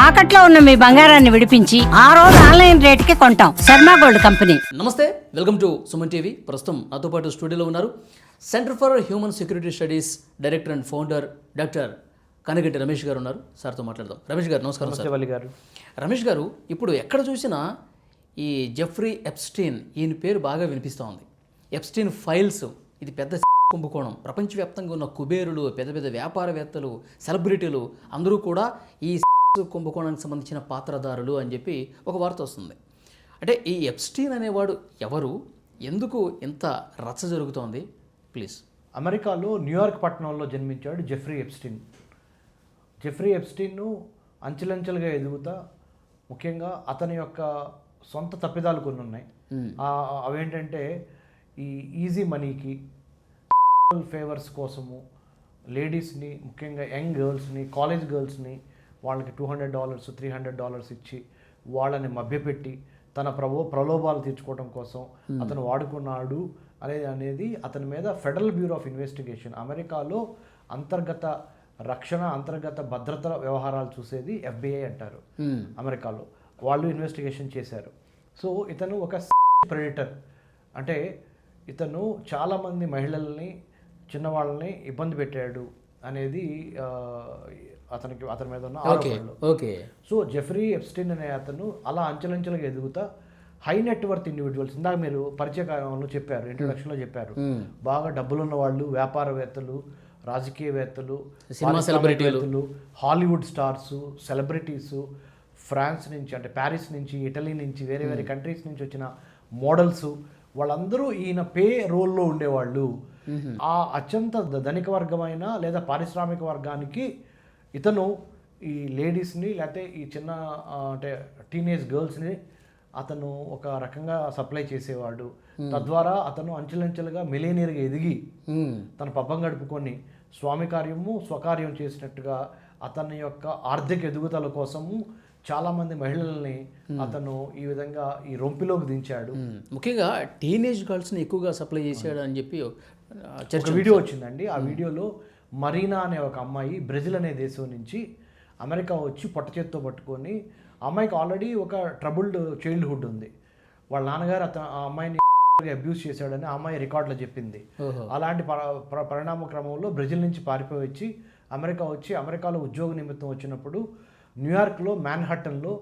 తాకట్లో ఉన్న మీ బంగారాన్ని విడిపించి ఆ రోజు ఆన్లైన్ రేటుకి కొంటాం. Sharma gold company. నమస్తే, వెల్కమ్ టు సుమన్ టీవీ. ప్రస్తుతం నాతో పాటు స్టూడియోలో ఉన్నారు centre for human security studies director and founder doctor Kanaganti Ramesh గారు ఉన్నారు. సార్తో మాట్లాడదాం. రమేష్ గారు నమస్కారం. సార్ గారు. రమేష్ గారు, ఇప్పుడు ఎక్కడ చూసినా ఈ జెఫ్రీ ఎప్స్టీన్ ఈయన పేరు బాగా వినిపిస్తూ ఉంది. ఎప్స్టీన్ ఫైల్స్ ఇది పెద్ద కుంభకోణం. ప్రపంచవ్యాప్తంగా ఉన్న కుబేరులు, పెద్ద పెద్ద వ్యాపారవేత్తలు, సెలబ్రిటీలు అందరూ కూడా ఈ కుంభకోణానికి సంబంధించిన పాత్రధారులు అని చెప్పి ఒక వార్త వస్తుంది. అంటే ఈ ఎప్స్టీన్ అనేవాడు ఎవరు, ఎందుకు ఇంత రచ్చ జరుగుతోంది? ప్లీజ్. అమెరికాలో న్యూయార్క్ పట్టణంలో జన్మించాడు జెఫ్రీ ఎప్స్టీన్. జెఫ్రీ ఎప్స్టీన్ అంచెలంచెలుగా ఎదుగుతా, ముఖ్యంగా అతని యొక్క సొంత తప్పిదాలు కొన్ని ఉన్నాయి. అవేంటంటే ఈ ఈజీ మనీకి, ఫేవర్స్ కోసము లేడీస్ని, ముఖ్యంగా యంగ్ గర్ల్స్ని, కాలేజ్ గర్ల్స్ని వాళ్ళకి $200, $300 ఇచ్చి వాళ్ళని మభ్యపెట్టి తన ప్రలోభాలు తీర్చుకోవడం కోసం అతను వాడుకున్నాడు అనేది అతని మీద ఫెడరల్ బ్యూరో ఆఫ్ ఇన్వెస్టిగేషన్, అమెరికాలో అంతర్గత రక్షణ, అంతర్గత భద్రత వ్యవహారాలు చూసేది FBI అంటారు అమెరికాలో. వాళ్ళు ఇన్వెస్టిగేషన్ చేశారు. సో ఇతను ఒక ప్రెడిటర్, అంటే ఇతను చాలామంది మహిళల్ని, చిన్నవాళ్ళని ఇబ్బంది పెట్టాడు అనేది అతని మీద ఉన్న ఆరోపణలు. సో జెఫ్రీ ఎప్స్టీన్ అనే అతను అలా అంచెలంచెలుగా ఎదుగుతా హై నెట్వర్త్ ఇండివిజువల్స్, ఇందాక మీరు పరిచయకాలంలో చెప్పారు, ఇంట్రొడక్షన్లో చెప్పారు, బాగా డబ్బులున్న వాళ్ళు, వ్యాపారవేత్తలు, రాజకీయవేత్తలు, సినిమా సెలబ్రిటీలు, హాలీవుడ్ స్టార్స్, సెలబ్రిటీస్, ఫ్రాన్స్ నుంచి, అంటే ప్యారిస్ నుంచి, ఇటలీ నుంచి, వేరే వేరే కంట్రీస్ నుంచి వచ్చిన మోడల్స్, వాళ్ళందరూ ఈయన పే రోల్లో ఉండేవాళ్ళు. ఆ అత్యంత ధనిక వర్గమైన లేదా పారిశ్రామిక వర్గానికి ఇతను ఈ లేడీస్ని, లేకపోతే ఈ చిన్న అంటే టీనేజ్ గర్ల్స్ని అతను ఒక రకంగా సప్లై చేసేవాడు. తద్వారా అతను అంచెలంచెలుగా మిలియనీర్గా ఎదిగి తన పబ్బం గడుపుకొని స్వామి కార్యము స్వకార్యం చేసినట్టుగా అతని యొక్క ఆర్థిక ఎదుగుదల కోసము చాలామంది మహిళల్ని అతను ఈ విధంగా ఈ రొంపిలోకి దించాడు. ముఖ్యంగా టీనేజ్ గర్ల్స్ని ఎక్కువగా సప్లై చేశాడు అని చెప్పి ఒక వీడియో వచ్చిందండి. ఆ వీడియోలో మరీనా అనే ఒక అమ్మాయి బ్రెజిల్ అనే దేశం నుంచి అమెరికా వచ్చి పొట్ట చేత్తో పట్టుకొని, అమ్మాయికి ఆల్రెడీ ఒక ట్రబుల్డ్ చైల్డ్హుడ్ ఉంది. వాళ్ళ నాన్నగారు ఆ అమ్మాయిని అబ్యూస్ చేశాడని ఆ అమ్మాయి రికార్డులో చెప్పింది. అలాంటి పరిణామ క్రమంలో బ్రెజిల్ నుంచి పారిపోయి వచ్చి అమెరికా వచ్చి, అమెరికాలో ఉద్యోగ నిమిత్తం వచ్చినప్పుడు న్యూయార్క్లో మ్యాన్హట్టన్లో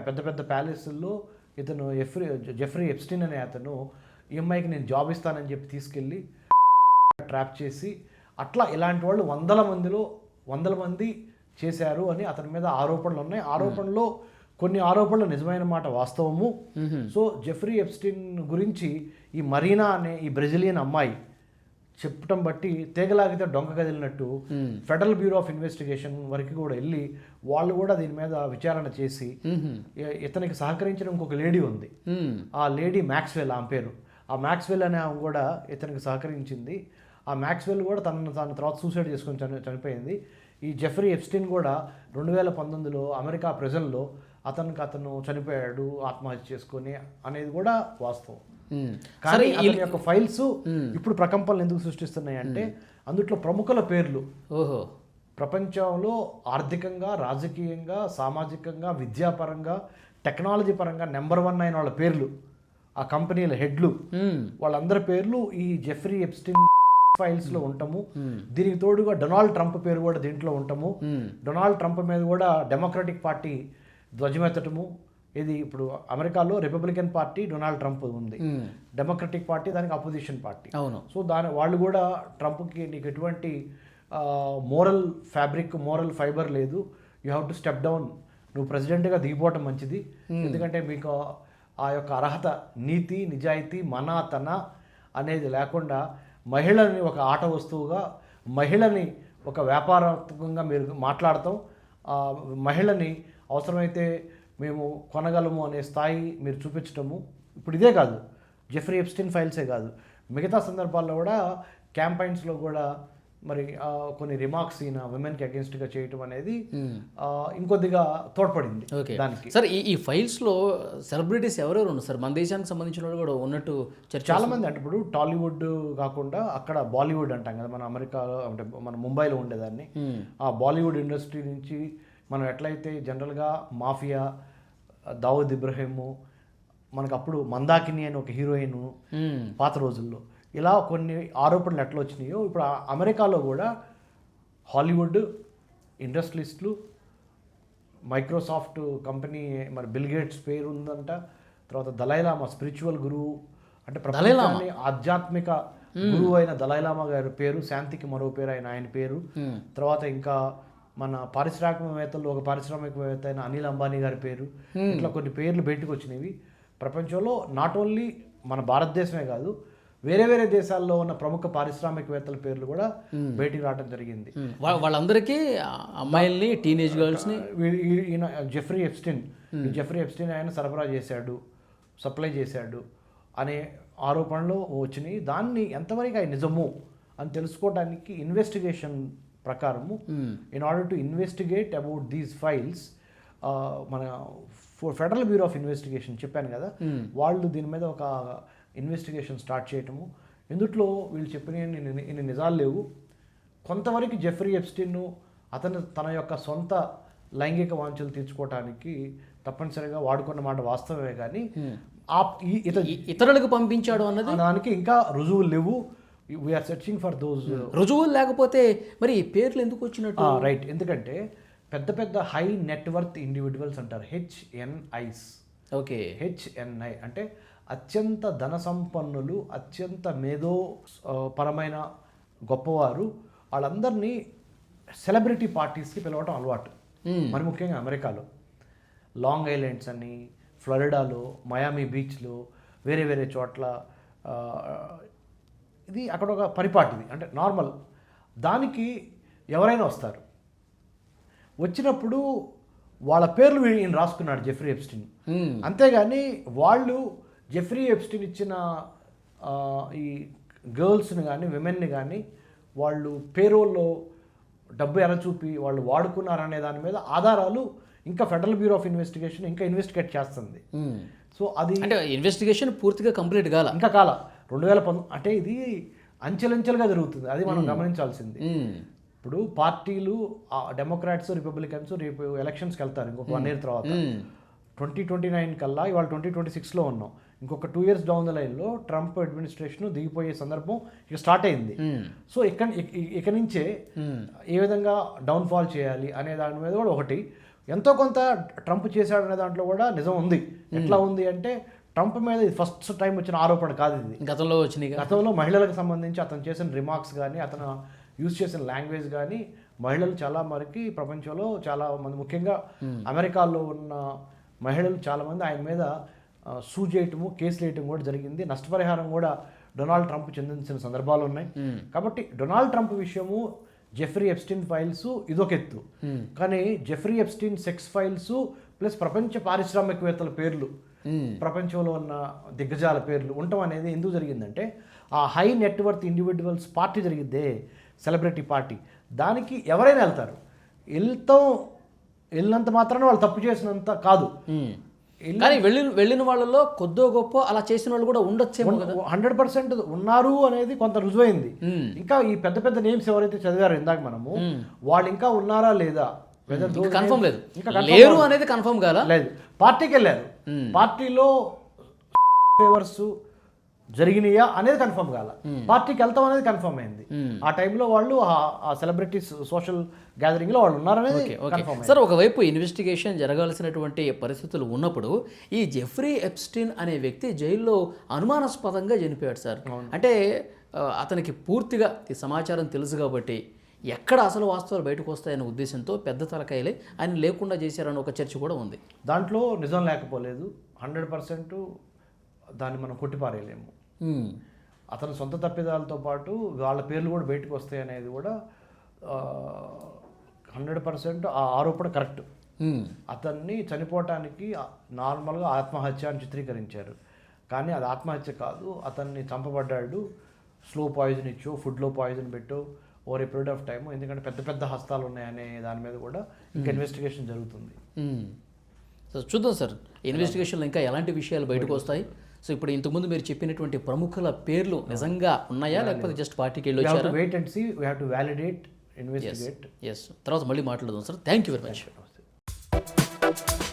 పెద్ద పెద్ద ప్యాలెస్ల్లో ఇతను జెఫ్రీ ఎప్స్టీన్ అనే అతను ఈ అమ్మాయికి నేను జాబ్ ఇస్తానని చెప్పి తీసుకెళ్ళి ట్రాప్ చేసి, అట్లా ఇలాంటి వాళ్ళు వందల మంది చేశారు అని అతని మీద ఆరోపణలు ఉన్నాయి. ఆరోపణలో కొన్ని ఆరోపణలు నిజమైన మాట వాస్తవము. సో జెఫ్రీ ఎప్స్టీన్ గురించి ఈ మరీనా అనే ఈ బ్రెజిలియన్ అమ్మాయి చెప్పటం బట్టి తీగలాగితే డొంక కదిలినట్టు ఫెడరల్ బ్యూరో ఆఫ్ ఇన్వెస్టిగేషన్ వరకు కూడా వెళ్ళి వాళ్ళు కూడా దీని మీద విచారణ చేసి, ఇతనికి సహకరించిన ఇంకొక లేడీ ఉంది, ఆ లేడీ మ్యాక్స్వెల్, ఆమె పేరు. ఆ మ్యాక్స్వెల్ అనే ఆమె కూడా ఇతనికి సహకరించింది. ఆ మ్యాక్స్వెల్ కూడా తన తర్వాత సూసైడ్ చేసుకొని చనిపోయింది. ఈ జెఫ్రీ ఎప్స్టీన్ కూడా 2019లో అమెరికా ప్రెజల్లో అతను చనిపోయాడు ఆత్మహత్య చేసుకొని అనేది కూడా వాస్తవం. కానీ అతని యొక్క ఫైల్స్ ఇప్పుడు ప్రకంపనలు ఎందుకు సృష్టిస్తున్నాయి అంటే అందుట్లో ప్రముఖుల పేర్లు ప్రపంచంలో ఆర్థికంగా, రాజకీయంగా, సామాజికంగా, విద్యాపరంగా, టెక్నాలజీ పరంగా నెంబర్ 1 అయిన వాళ్ళ పేర్లు, ఆ కంపెనీల హెడ్లు, వాళ్ళందరి పేర్లు ఈ జెఫ్రీ ఎప్స్టీన్ ఫైల్స్ లో ఉంటాము. దీనికి తోడుగా డొనాల్డ్ ట్రంప్ పేరు కూడా దీంట్లో ఉంటాము. డొనాల్డ్ ట్రంప్ మీద కూడా డెమోక్రటిక్ పార్టీ ధ్వజమెత్తటము. ఇది ఇప్పుడు అమెరికాలో రిపబ్లికన్ పార్టీ డొనాల్డ్ ట్రంప్ ఉంది, డెమోక్రటిక్ పార్టీ దానికి అపోజిషన్ పార్టీ. సో వాళ్ళు కూడా ట్రంప్కి నీకు ఎటువంటి మోరల్ ఫైబర్ లేదు, you have to step down, నువ్వు ప్రెసిడెంట్గా దిగిపోవటం మంచిది, ఎందుకంటే మీకు ఆ యొక్క అర్హత, నీతి, నిజాయితీ, తన అనేది లేకుండా మహిళని ఒక ఆట వస్తువుగా, మహిళని ఒక వ్యాపారాత్మకంగా మీరు మాట్లాడతాం, మహిళని అవసరమైతే మేము కొనగలము అనే స్థాయి మీరు చూపించటము. ఇప్పుడు ఇదే కాదు, జెఫ్రీ ఎప్స్టీన్ ఫైల్సే కాదు, మిగతా సందర్భాల్లో కూడా క్యాంపైన్స్లో కూడా మరి కొన్ని రిమార్క్స్ ఈయన విమెన్కి అగేన్స్ట్గా చేయటం అనేది ఇంకొద్దిగా తోడ్పడింది దానికి. సార్ ఈ ఫైల్స్లో సెలబ్రిటీస్ ఎవరెవరు ఉన్నారు సార్? మన దేశానికి సంబంధించిన వాళ్ళు కూడా ఉన్నట్టు చాలామంది. అంటే ఇప్పుడు టాలీవుడ్ కాకుండా అక్కడ బాలీవుడ్ అంటాం కదా మన అమెరికాలో, అంటే మన ముంబైలో ఉండేదాన్ని, ఆ బాలీవుడ్ ఇండస్ట్రీ నుంచి మనం ఎట్లయితే జనరల్గా మాఫియా, దావుద్ ఇబ్రహీము, మనకు అప్పుడు మందాకిని అని ఒక హీరోయిన్ పాత రోజుల్లో, ఇలా కొన్ని ఆరోపణలు ఎట్లా వచ్చినాయో ఇప్పుడు అమెరికాలో కూడా హాలీవుడ్ ఇండస్ట్రియలిస్టులు, మైక్రోసాఫ్ట్ కంపెనీ, మరి బిల్ గేట్స్ పేరు ఉందంట, తర్వాత దలైలామా స్పిరిచువల్ గురువు, అంటే ప్రపంచాన్ని ఆధ్యాత్మిక గురువు అయిన దలైలామా గారి పేరు, శాంతికి మరో పేరు ఆయన పేరు, తర్వాత ఇంకా మన పారిశ్రామికవేత్తలు ఒక పారిశ్రామికవేత్త అయిన అనిల్ అంబానీ గారి పేరు, ఇట్లా కొన్ని పేర్లు బయటకు వచ్చినవి. ప్రపంచంలో నాట్ ఓన్లీ మన భారతదేశమే కాదు, వేరే వేరే దేశాల్లో ఉన్న ప్రముఖ పారిశ్రామికవేత్తల పేర్లు కూడా బయటికి రావడం జరిగింది. వాళ్ళందరికీ అమ్మాయిల్ని, టీనేజ్ గర్ల్స్ని ఈయన జెఫ్రీ ఎప్స్టీన్ ఆయన సరఫరా చేశాడు, సప్లై చేశాడు అనే ఆరోపణలు వచ్చినాయి. దాన్ని ఎంతవరకు ఆయన నిజము అని తెలుసుకోవడానికి ఇన్వెస్టిగేషన్ ప్రకారము, in order to investigate about these files, మన ఫెడరల్ బ్యూరో ఆఫ్ ఇన్వెస్టిగేషన్ చెప్పాను కదా, వాళ్ళు దీని మీద ఒక ఇన్వెస్టిగేషన్ స్టార్ట్ చేయటము. ఇందుట్లో వీళ్ళు చెప్పిన ఇన్ని నిజాలు లేవు. కొంతవరకు జెఫ్రీ ఎప్స్టీన్ అతను తన యొక్క సొంత లైంగిక వాంఛలు తీర్చుకోవటానికి తప్పనిసరిగా వాడుకున్న మాట వాస్తవమే, కానీ ఇతరులకు పంపించాడు అన్నది దానికి ఇంకా రుజువులు లేవు. వీఆర్ సెర్చింగ్ ఫర్ దోస్ రుజువులు. లేకపోతే మరి ఈ పేర్లు ఎందుకు వచ్చినట్టు? రైట్, ఎందుకంటే పెద్ద పెద్ద హై నెట్వర్త్ ఇండివిజువల్స్ అంటారు, హెచ్ఎన్ఐస్. ఓకే, హెచ్ఎన్ఐ అంటే అత్యంత ధన సంపన్నులు, అత్యంత మేధో పరమైన గొప్పవారు, వాళ్ళందరినీ సెలబ్రిటీ పార్టీస్కి పిలవటం అలవాటు. మరి ముఖ్యంగా అమెరికాలో లాంగ్ ఐలాండ్స్ అని, ఫ్లోరిడాలో, మయామి బీచ్లో, వేరే వేరే చోట్ల, ఇది అక్కడ ఒక పరిపాటిది, అంటే నార్మల్. దానికి ఎవరైనా వస్తారు, వచ్చినప్పుడు వాళ్ళ పేర్లు ఈయన రాసుకున్నాడు జెఫ్రీ ఎప్స్టీన్. అంతేగాని వాళ్ళు జెఫ్రీ ఎప్స్టీన్ ఇచ్చిన ఈ గర్ల్స్ని కానీ విమెన్ని కానీ వాళ్ళు పేరోల్లో డబ్బు ఎరచూపి వాళ్ళు వాడుకున్నారనే దాని మీద ఆధారాలు ఇంకా ఫెడరల్ బ్యూరో ఆఫ్ ఇన్వెస్టిగేషన్ ఇంకా ఇన్వెస్టిగేట్ చేస్తుంది. సో అది అంటే ఇన్వెస్టిగేషన్ పూర్తిగా కంప్లీట్ కాల, ఇంకా కాల 2019, అంటే ఇది అంచెలంచెలుగా జరుగుతుంది, అది మనం గమనించాల్సింది. ఇప్పుడు పార్టీలు డెమోక్రాట్స్, రిపబ్లికన్స్ రేపు ఎలక్షన్స్కి వెళ్తారు ఇంకొక 1 year తర్వాత. 2029 కల్లా, ఇవాళ 2026లో ఉన్నాం, ఇంకొక 2 years డౌన్ ద లైన్లో ట్రంప్ అడ్మినిస్ట్రేషన్ దిగిపోయే సందర్భం ఇక స్టార్ట్ అయింది. సో ఇక నుంచే ఏ విధంగా డౌన్ఫాల్ చేయాలి అనే దాని మీద కూడా ఒకటి ఎంతో కొంత ట్రంప్ చేశాడు అనే దాంట్లో కూడా నిజం ఉంది. ఎట్లా ఉంది అంటే, ట్రంప్ మీద ఇది ఫస్ట్ టైం వచ్చిన ఆరోపణ కాదు, ఇది గతంలో వచ్చినాయి. గతంలో మహిళలకు సంబంధించి అతను చేసిన రిమార్క్స్ కానీ, అతను యూజ్ చేసిన లాంగ్వేజ్ కానీ, మహిళలు చాలా మరికి ప్రపంచంలో చాలా మంది, ముఖ్యంగా అమెరికాలో ఉన్న మహిళలు చాలామంది ఆయన మీద సూ చేయటము, కేసులు వేయటం కూడా జరిగింది. నష్టపరిహారం కూడా డొనాల్డ్ ట్రంప్ చెందించిన సందర్భాలు ఉన్నాయి. కాబట్టి డొనాల్డ్ ట్రంప్ విషయము, జెఫ్రీ ఎప్స్టీన్ ఫైల్స్ ఇదొక ఎత్తు, కానీ Jeffrey Epstein sex files plus ప్రపంచ పారిశ్రామికవేత్తల పేర్లు, ప్రపంచంలో ఉన్న దిగ్గజాల పేర్లు ఉండటం అనేది ఎందుకు జరిగిందంటే, ఆ హై నెట్వర్త్ ఇండివిజువల్స్ పార్టీ జరిగిద్దే, సెలబ్రిటీ పార్టీ, దానికి ఎవరైనా వెళ్తారు. వెళ్ళినంత మాత్రాన వాళ్ళు తప్పు చేసినంత కాదు, కానీ వెళ్ళిన వాళ్ళలో కొద్దో గొప్ప అలా చేసిన వాళ్ళు కూడా ఉండొచ్చేమో కదా. 100% ఉన్నారు అనేది కొంత రుజువైంది. ఇంకా ఈ పెద్ద పెద్ద నేమ్స్ ఎవరైతే చదివారో ఇందాక మనము, వాళ్ళు ఇంకా ఉన్నారా లేదా కన్ఫర్మ్ లేదు, లేరు అనేది కన్ఫర్మ్ కాదా? లేదు, పార్టీకి వెళ్ళారు, పార్టీలో ఫేవర్స్ జరిగినాయా అనేది కన్ఫర్మ్ కాల, పార్టీకి వెళ్తాం అనేది కన్ఫర్మ్ అయింది. ఆ టైంలో వాళ్ళు ఆ సెలబ్రిటీస్ సోషల్ గ్యాదరింగ్లో వాళ్ళు ఉన్నారనేది కన్ఫర్మ్ అయింది. సార్, ఒకవైపు ఇన్వెస్టిగేషన్ జరగాల్సినటువంటి పరిస్థితులు ఉన్నప్పుడు ఈ జెఫ్రీ ఎప్స్టీన్ అనే వ్యక్తి జైల్లో అనుమానాస్పదంగా చనిపోయాడు సార్. అంటే అతనికి పూర్తిగా ఈ సమాచారం తెలుసు కాబట్టి ఎక్కడ అసలు వాస్తవాలు బయటకు వస్తాయనే ఉద్దేశంతో పెద్ద తలకాయలే ఆయన లేకుండా చేశారని ఒక చర్చ కూడా ఉంది. దాంట్లో నిజం లేకపోలేదు, 100% దాన్ని మనం కొట్టిపారేయలేము. అతని సొంత తప్పిదాలతో పాటు వాళ్ళ పేర్లు కూడా బయటకు వస్తాయి అనేది కూడా 100% ఆ ఆరోపణ కరెక్ట్. అతన్ని చనిపోవటానికి నార్మల్గా ఆత్మహత్య అని చిత్రీకరించారు, కానీ అది ఆత్మహత్య కాదు, అతన్ని చంపబడ్డాడు, స్లో పాయిజన్ ఇచ్చో, ఫుడ్లో పాయిజన్ పెట్టో over a period of time, ఎందుకంటే పెద్ద పెద్ద హస్తాలు ఉన్నాయనే దాని మీద కూడా ఇంకా ఇన్వెస్టిగేషన్ జరుగుతుంది. సో చూద్దాం సార్, ఇన్వెస్టిగేషన్లో ఇంకా ఎలాంటి విషయాలు బయటకు వస్తాయి. సో ఇప్పుడు ఇంతకుముందు మీరు చెప్పినటువంటి ప్రముఖుల పేర్లు నిజంగా ఉన్నాయా, లేకపోతే జస్ట్ పార్టీకి వెళ్ళి వచ్చారా? Wait and see, we have to validate, investigate. Yes, తర్వాత మళ్ళీ మాట్లాడదాం sir. Thank you very much. subscribe